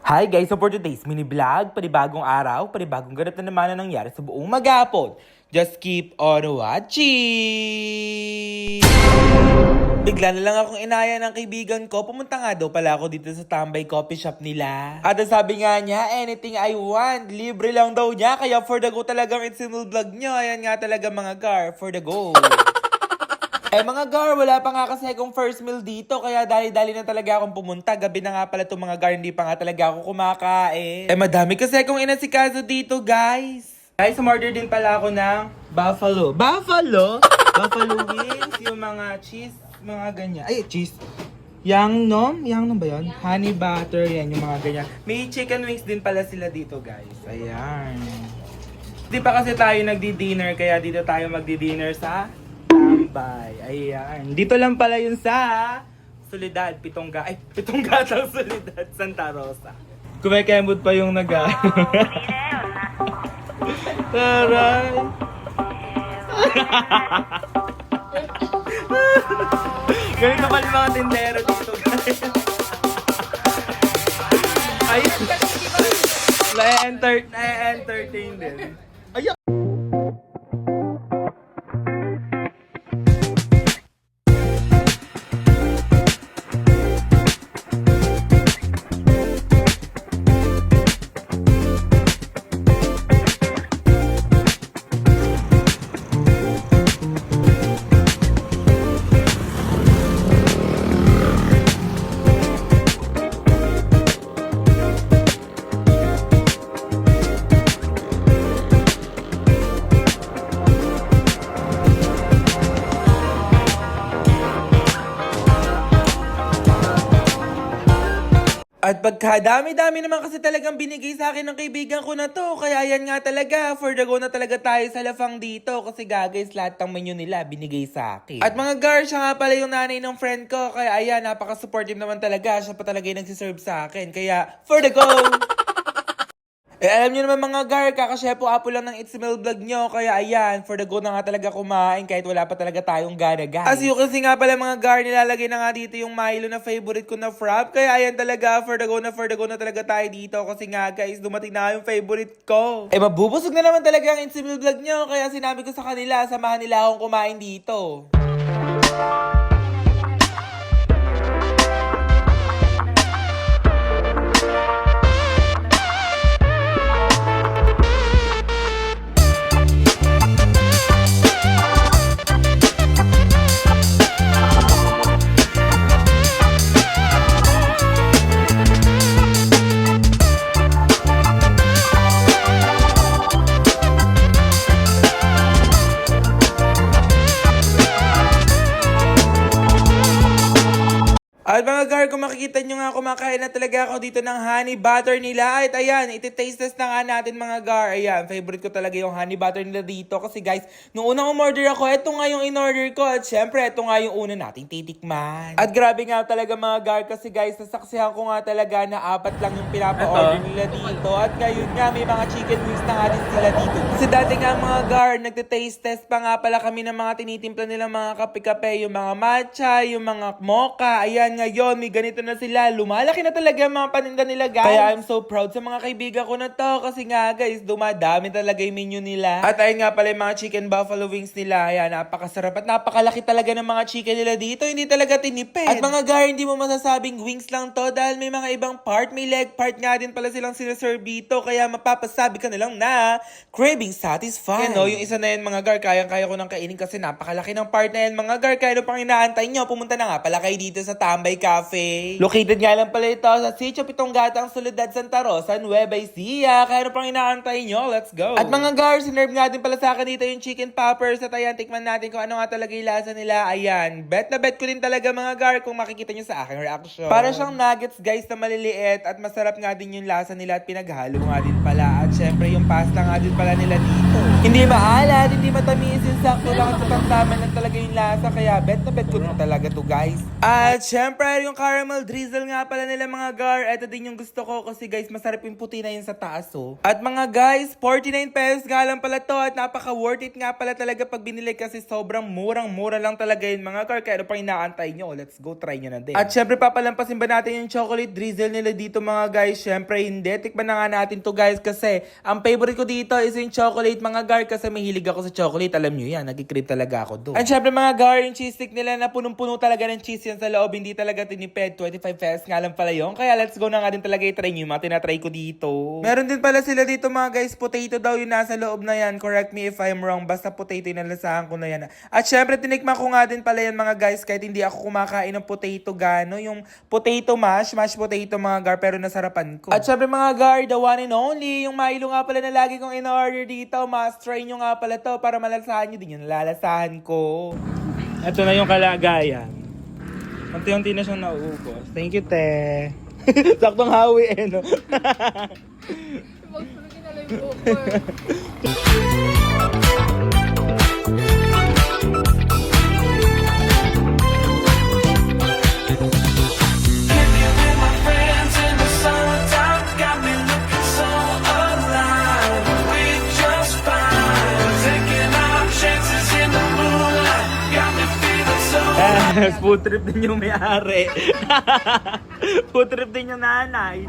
Hi guys! So for today's mini vlog, panibagong araw, panibagong ganap na naman na nangyari sa buong maghapon. Just keep on watching! Bigla na lang akong inaya ng kaibigan ko, pumunta nga daw pala ako dito sa Tambay Coffee Shop nila. At ang sabi nga niya, anything I want, libre lang daw niya, kaya for the go talagang it's simple vlog nyo. Ayan nga talaga mga gar, for the go. Eh mga gar, wala pa nga kasi akong first meal dito, kaya dali-dali na talaga akong pumunta. Gabi na nga pala itong mga gar, hindi pa nga talaga ako kumakain. Eh madami kasi akong inasikaso dito guys. Guys, umorder din pala ako ng buffalo. Buffalo wings, yung mga cheese, mga ganyan. Ay, cheese. Yang nom ba yun? Honey butter, yan yung mga ganyan. May chicken wings din pala sila dito guys. Ayan. Hindi pa kasi tayo nagdi-dinner, kaya dito tayo magdi-dinner sa Tambay. Ayan. Dito lang pala yun sa Soledad, Pitong Gatang Soledad, Santa Rosa. Kumekemod pa yung naga. Taray. Ganito pala yung mga tindero dito guys. Ayun. Na-entertain din. Ayan. At pagkadami-dami naman kasi talagang binigay sa akin ng kaibigan ko na to. Kaya yan nga talaga, for the go na talaga tayo sa lafang dito. Kasi guys, lahat ng menu nila binigay sa akin. At mga gar, siya nga pala yung nanay ng friend ko. Kaya ayan, napaka-supportive naman talaga. Siya pa talaga yung nagsiserve sa akin. Kaya, for the go! Eh, alam nyo naman mga gar, kakashepo-apo lang ng It's Mel Vlog nyo. Kaya ayan, for the go na nga talaga kumain kahit wala pa talaga tayong gana guys. As you can see nga pala mga gar, nilalagay na nga dito yung Milo na favorite ko na frap. Kaya ayan talaga, for the go na talaga tayo dito. Kasi nga guys, dumating na yung favorite ko. Eh, mabubusog na naman talaga ang It's Mel Vlog nyo. Kaya sinabi ko sa kanila, samahan nila akong kumain dito. At mga gar, kung makikita nyo nga, kumakain na talaga ako dito ng honey butter nila. At ayan, iti-taste test na nga natin mga gar. Ayan, favorite ko talaga yung honey butter nila dito. Kasi guys, nung unang umorder ako, eto nga yung in-order ko. At syempre, eto nga yung una nating titikman. At grabe nga talaga mga gar, kasi guys, nasaksihan ko nga talaga na 4 lang yung pinapa-order nila dito. At ngayon nga, may mga chicken wings na nga din sila dito. Kasi dati nga mga gar, nagte-taste test pa nga pala kami ng mga tinitimpla nilang mga kape-kape. Yung mga matcha, yung mga mocha. Ayan, ngayon, may ganito na sila. Lumalaki na talaga ang mga paninda nila, guys. Kaya I'm so proud sa mga kaibigan ko na to. Kasi nga, guys, dumadami talaga yung menu nila. At ayun nga pala yung mga chicken buffalo wings nila. Ayan, napakasarap at napakalaki talaga ng mga chicken nila dito. Hindi talaga tinipid. At mga gar, hindi mo masasabing wings lang to dahil may mga ibang part. May leg part nga din pala silang sinaserve dito. Kaya mapapasabi ka nilang na craving satisfied. Yan o, yung isa na yan mga gar, kayang-kaya ko nang kainin kasi napakalaki ng part na yan mga gar. Kaya ano pang inaantay nyo? Pumunta na nga pala kayo dito sa Tambay Cafe. Located nga lang pala ito sa Sitio Pitong Gatang Soledad, Santa Rosa, Nueva Ecija. Kaya ano pang inaantay nyo? Let's go! At mga gar, sinerve nga din pala sa akin dito yung chicken poppers. At ayan, tikman natin kung ano nga talaga yung lasa nila. Ayan, bet na bet ko din talaga mga gar kung makikita nyo sa aking reaction. Para siyang nuggets guys na maliliit at masarap nga din yung lasa nila at pinaghalo nga din pala. At syempre yung pasta nga din pala nila dito. Hindi maalat, hindi matamis, yung sakto lang at tama lang talaga yung lasa. Kaya bet na bet ko na talaga to guys. At syempre, yung caramel drizzle nga pala nila mga gar. Ito din yung gusto ko kasi guys, masarap yung puti na yun sa taas oh. At mga guys, 49 pesos nga lang pala to. At napaka worth it nga pala talaga pag binili kasi sobrang murang-mura lang talaga yun mga gar. Kaya ano pa inaantay nyo? Let's go, try nyo na din. At syempre, papalampasin ba natin yung chocolate drizzle nila dito mga guys? Syempre, hindi. Tikman na nga natin to guys kasi ang favorite ko dito is yung chocolate mga gar kasi mahilig ako sa chocolate. Alam nyo yan, nag-crave talaga ako doon. At syempre mga gar, yung cheese stick nila na punong-puno talaga ng cheese yan sa loob. Hindi talaga tinipid. 25 pesos nga lang pala yun. Kaya let's go na nga din talaga i-try nyo yung mga tinatry ko dito. Meron din pala sila dito mga guys. Potato daw yung nasa loob na yan. Correct me if I'm wrong. Basta potato yung nalasahan ko na yan. At syempre tinikman ko nga din pala yan mga guys. Kahit hindi ako kumakain ng potato gano. Yung potato mashed potato mga gar. Pero nasarapan ko. At syempre mga gar, the one and only. Yung Milo nga pala na lagi kong in-order dito. Must try nyo nga pala to para malalasahan nyo din yung nalalasahan ko. Ito na yung kalagayan. Unti-unti na siyang nauubos. Thank you, te. Saktong hawi eh, no? Magpulugin na lang yung offer. Food trip din yung may-ari. Food trip din yung nanay.